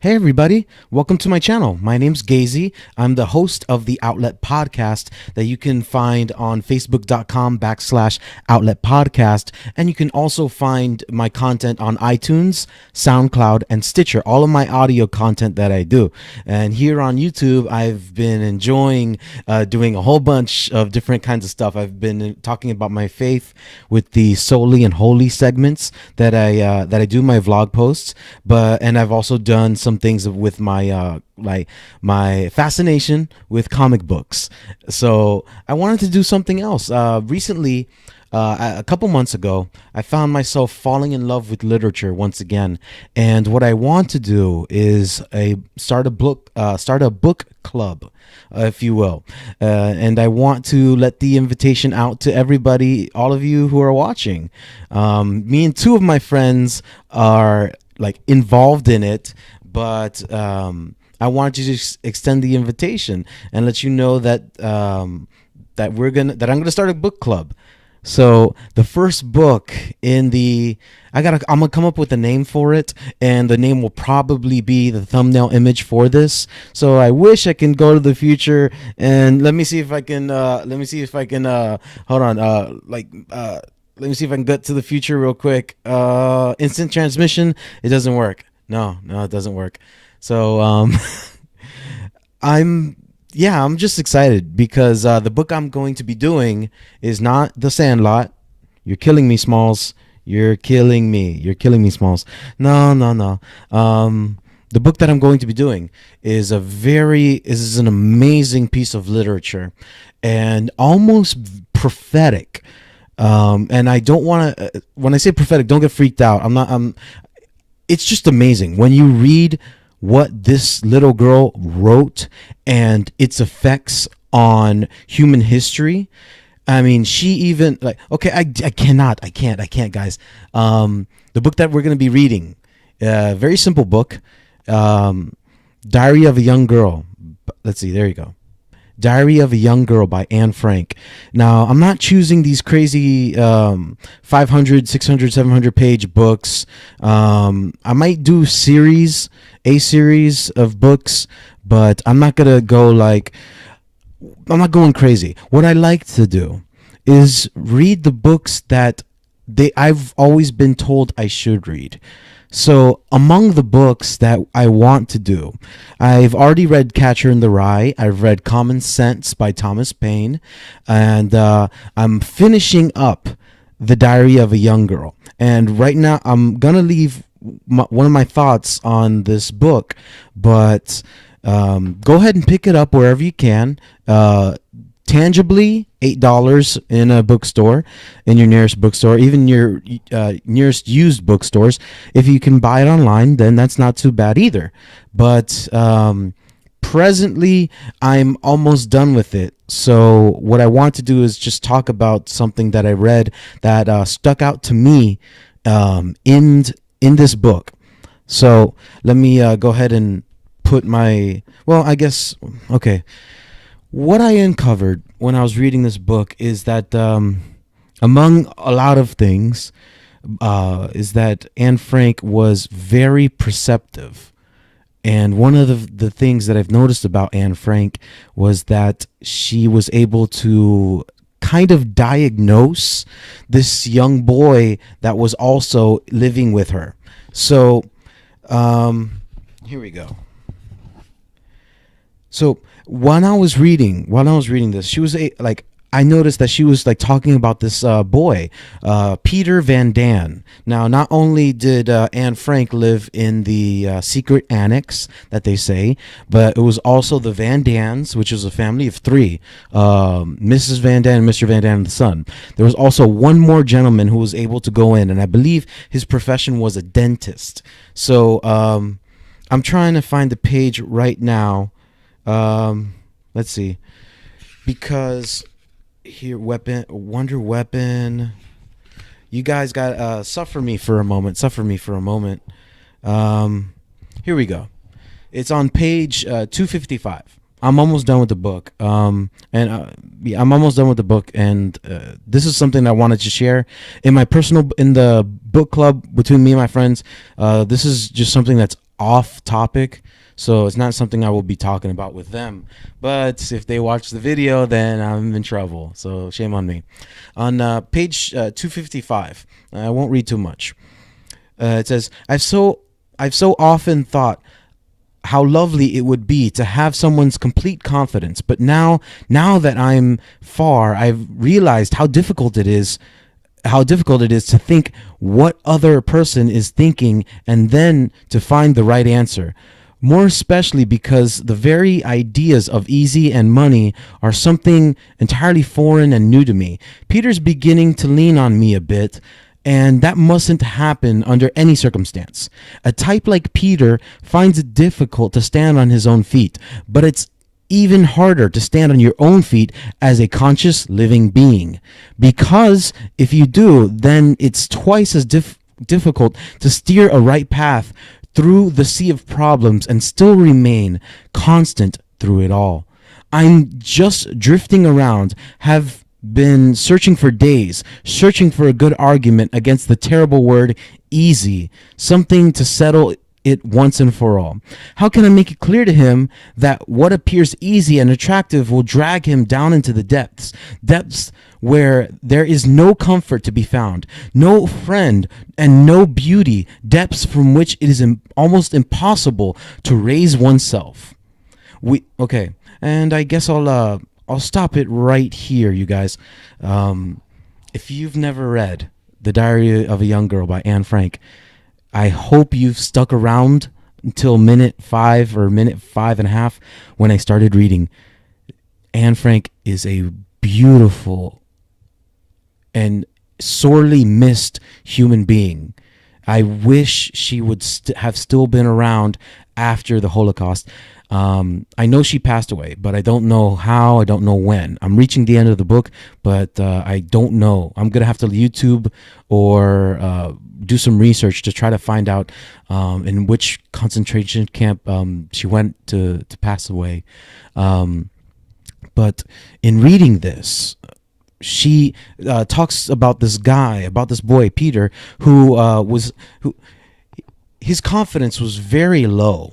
Hey everybody, welcome to my channel. My name's Gazy. I'm the host of the Outlet Podcast that you can find on facebook.com/Outlet Podcast. And you can also find my content on iTunes, Soundcloud, and Stitcher, all of my audio content that I do. And here on YouTube, I've been enjoying doing a whole bunch of different kinds of stuff. I've been talking about my faith with the Solely and Holy segments that I do my vlog posts, and I've also done some things with my my fascination with comic books. So I wanted to do something else. Recently, a couple months ago, I found myself falling in love with literature once again, and what I want to do is start a book club, if you will, and I want to let the invitation out to everybody, all of you who are watching. Me and two of my friends are involved in it, but I wanted to just extend the invitation and let you know that I'm gonna start a book club. So the first book I'm gonna come up with a name for it, and the name will probably be the thumbnail image for this. So I wish I can go to the future and let me see if I can hold on, let me see if I can get to the future real quick. Instant transmission, it doesn't work. No, it doesn't work. So I'm just excited because the book I'm going to be doing is not The Sandlot. You're killing me, Smalls. You're killing me, Smalls. No. The book that I'm going to be doing is an amazing piece of literature and almost prophetic. And I don't want to, when I say prophetic, don't get freaked out. It's just amazing when you read what this little girl wrote and its effects on human history. I mean, she even I can't, guys. The book that we're going to be reading, very simple book, Diary of a Young Girl. Let's see, there you go. Diary of a Young Girl by Anne Frank. Now, I'm not choosing these crazy 500, 600, 700 page books. I might do a series of books, but I'm not going to go I'm not going crazy. What I like to do is read the books that I've always been told I should read. So among the books that I want to do, I've already read Catcher in the Rye. I've read Common Sense by Thomas Paine, and I'm finishing up The Diary of a Young Girl. And right now I'm going to leave one of my thoughts on this book, but go ahead and pick it up wherever you can. Tangibly, $8 in a bookstore, in your nearest bookstore, even your nearest used bookstores. If you can buy it online, then that's not too bad either. But presently, I'm almost done with it. So what I want to do is just talk about something that I read that stuck out to me in this book. So let me go ahead and put what I uncovered when I was reading this book is that among a lot of things is that Anne Frank was very perceptive. And one of the things that I've noticed about Anne Frank was that she was able to kind of diagnose this young boy that was also living with her. So here we go. So when I was reading this, she was I noticed that she was talking about this boy, Peter Van Dan. Now, not only did Anne Frank live in the secret annex that they say, but it was also the Van Dans, which was a family of three, Mrs. Van Dan and Mr. Van Dan and the son. There was also one more gentleman who was able to go in, and I believe his profession was a dentist. So I'm trying to find the page right now. Let's see, because here, Wonder Weapon. You guys got suffer me for a moment. Here we go. It's on page 255. I'm almost done with the book. I'm almost done with the book, and this is something I wanted to share in the book club between me and my friends. This is just something that's off topic, so it's not something I will be talking about with them. But if they watch the video, then I'm in trouble. So shame on me. On page 255, I won't read too much. It says, I've so often thought how lovely it would be to have someone's complete confidence, but now that I'm far, I've realized how difficult it is to think what other person is thinking and then to find the right answer. More especially because the very ideas of easy and money are something entirely foreign and new to me. Peter's beginning to lean on me a bit, and that mustn't happen under any circumstance. A type like Peter finds it difficult to stand on his own feet, but it's even harder to stand on your own feet as a conscious living being. Because if you do, then it's twice as difficult to steer a right path through the sea of problems and still remain constant through it all. I'm just drifting around, have been searching for days, searching for a good argument against the terrible word easy, something to settle it once and for all. How can I make it clear to him that what appears easy and attractive will drag him down into the depths where there is no comfort to be found, no friend, and no beauty, depths from which it is almost impossible to raise oneself? Okay, and I guess I'll stop it right here, you guys. If you've never read The Diary of a Young Girl by Anne Frank, I hope you've stuck around until minute 5 or minute 5.5 when I started reading. Anne Frank is a beautiful and sorely missed human being. I wish she would have still been around after the Holocaust. I know she passed away, but I don't know how. I don't know when. I'm reaching the end of the book, but I don't know. I'm going to have to YouTube or do some research to try to find out in which concentration camp she went to pass away. But in reading this, she talks about this boy, Peter, who his confidence was very low.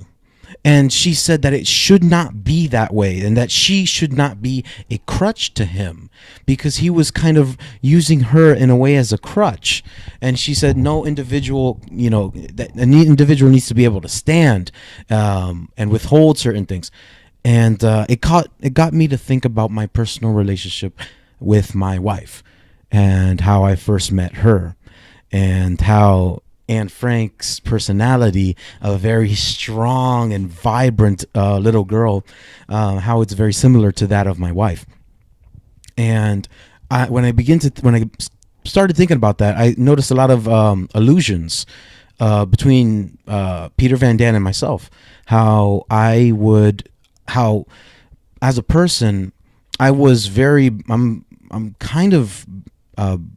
And she said that it should not be that way and that she should not be a crutch to him because he was kind of using her in a way as a crutch. And she said no individual, that an individual needs to be able to stand and withhold certain things. And it got me to think about my personal relationship with my wife and how I first met her and how Anne Frank's personality, a very strong and vibrant little girl, how it's very similar to that of my wife. And when I started thinking about that, I noticed a lot of allusions between Peter Van Daan and myself. How as a person, I was I'm kind of I'm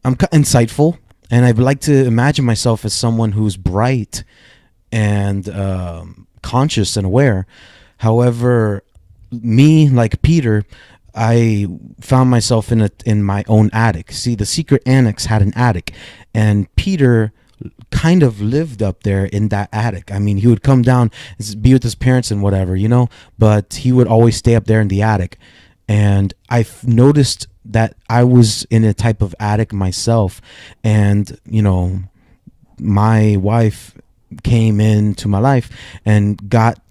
insightful. And I'd like to imagine myself as someone who's bright and conscious and aware. However, me, like Peter, I found myself in my own attic. See, the secret annex had an attic, and Peter kind of lived up there in that attic. I mean, he would come down, be with his parents and whatever, but he would always stay up there in the attic. And I've noticed that I was in a type of attic myself, and my wife came into my life and got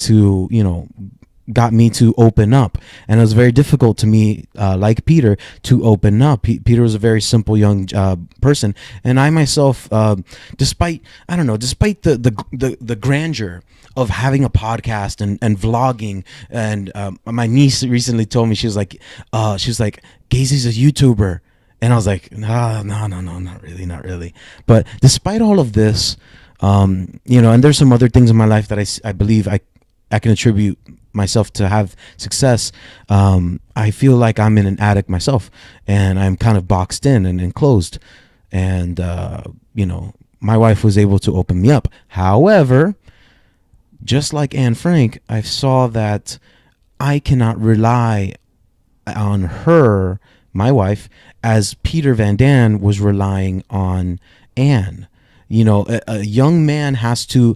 me to open up, and it was very difficult to me, like Peter, to open up. Peter was a very simple young person, and I myself, despite the grandeur of having a podcast and vlogging, and my niece recently told me, she was like Gazy's a YouTuber, and I was like, no, not really. But despite all of this, and there's some other things in my life that I believe I can attribute myself to have success. I feel like I'm in an attic myself, and I'm kind of boxed in and enclosed, and my wife was able to open me up. However, just like Anne Frank, I saw that I cannot rely on her, my wife, as Peter Van Daan was relying on Anne. You know, a man has to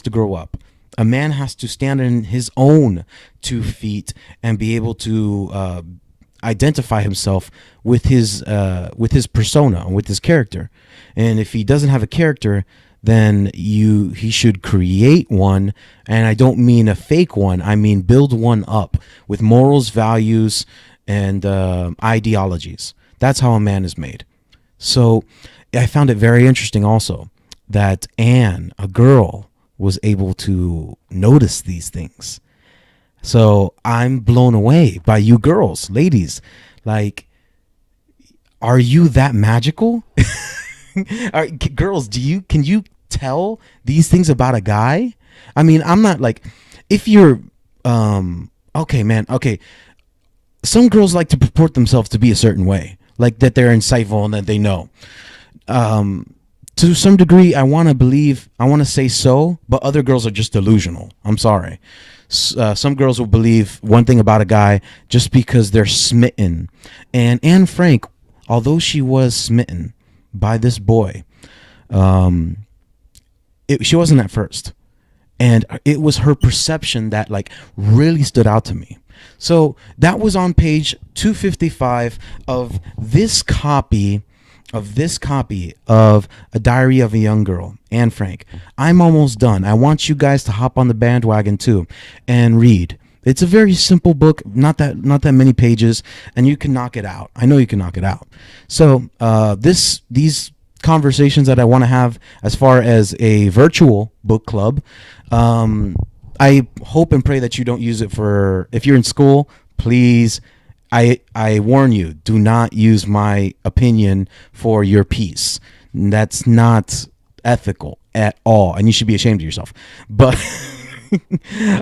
grow up. A man has to stand on his own 2 feet and be able to identify himself with his persona, with his character. And if he doesn't have a character, then he should create one. And I don't mean a fake one. I mean build one up with morals, values, and ideologies. That's how a man is made. So I found it very interesting also that Anne, a girl, was able to notice these things. So I'm blown away by you girls, ladies. Like, are you that magical? Girls, can you tell these things about a guy? I mean, I'm not like, if you're okay, man, okay. Some girls like to purport themselves to be a certain way, like that they're insightful and that they know. To some degree, I want to say so, but other girls are just delusional. I'm sorry. Some girls will believe one thing about a guy just because they're smitten. And Anne Frank, although she was smitten by this boy, she wasn't at first. And it was her perception that like really stood out to me. So that was on page 255 of this copy of A Diary of a Young Girl, Anne Frank. I'm almost done. I want you guys to hop on the bandwagon too and read. It's a very simple book, not that many pages, and you can knock it out. I know you can knock it out. So these conversations that I want to have as far as a virtual book club, I hope and pray that you don't use it for, if you're in school, please, I warn you, do not use my opinion for your piece. That's not ethical at all, and you should be ashamed of yourself. But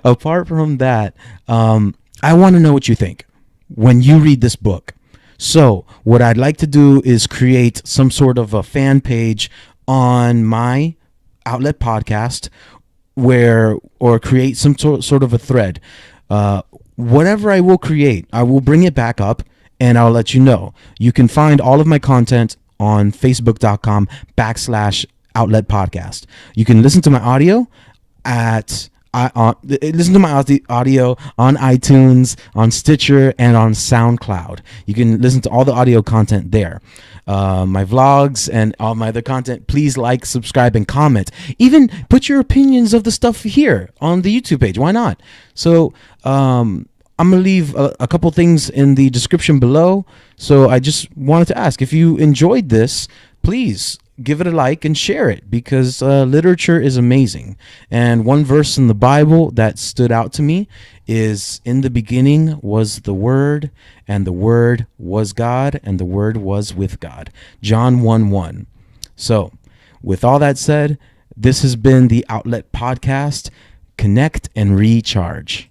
apart from that, I want to know what you think when you read this book. So what I'd like to do is create some sort of a fan page on my Outlet podcast or create some sort of a thread. Whatever I will create, I will bring it back up and I'll let you know. You can find all of my content on facebook.com/Outlet Podcast. You can listen to my audio listen to my audio on iTunes, on Stitcher, and on Soundcloud. You can listen to all the audio content there. My vlogs and all my other content. Please like, subscribe, and comment. Even put your opinions of the stuff here on the YouTube page. Why not? So I'm going to leave a couple things in the description below. So I just wanted to ask, if you enjoyed this, please give it a like and share it, because literature is amazing. And one verse in the Bible that stood out to me is, in the beginning was the Word, and the Word was God, and the Word was with God. John 1:1. So with all that said, this has been the Outlet Podcast. Connect and recharge.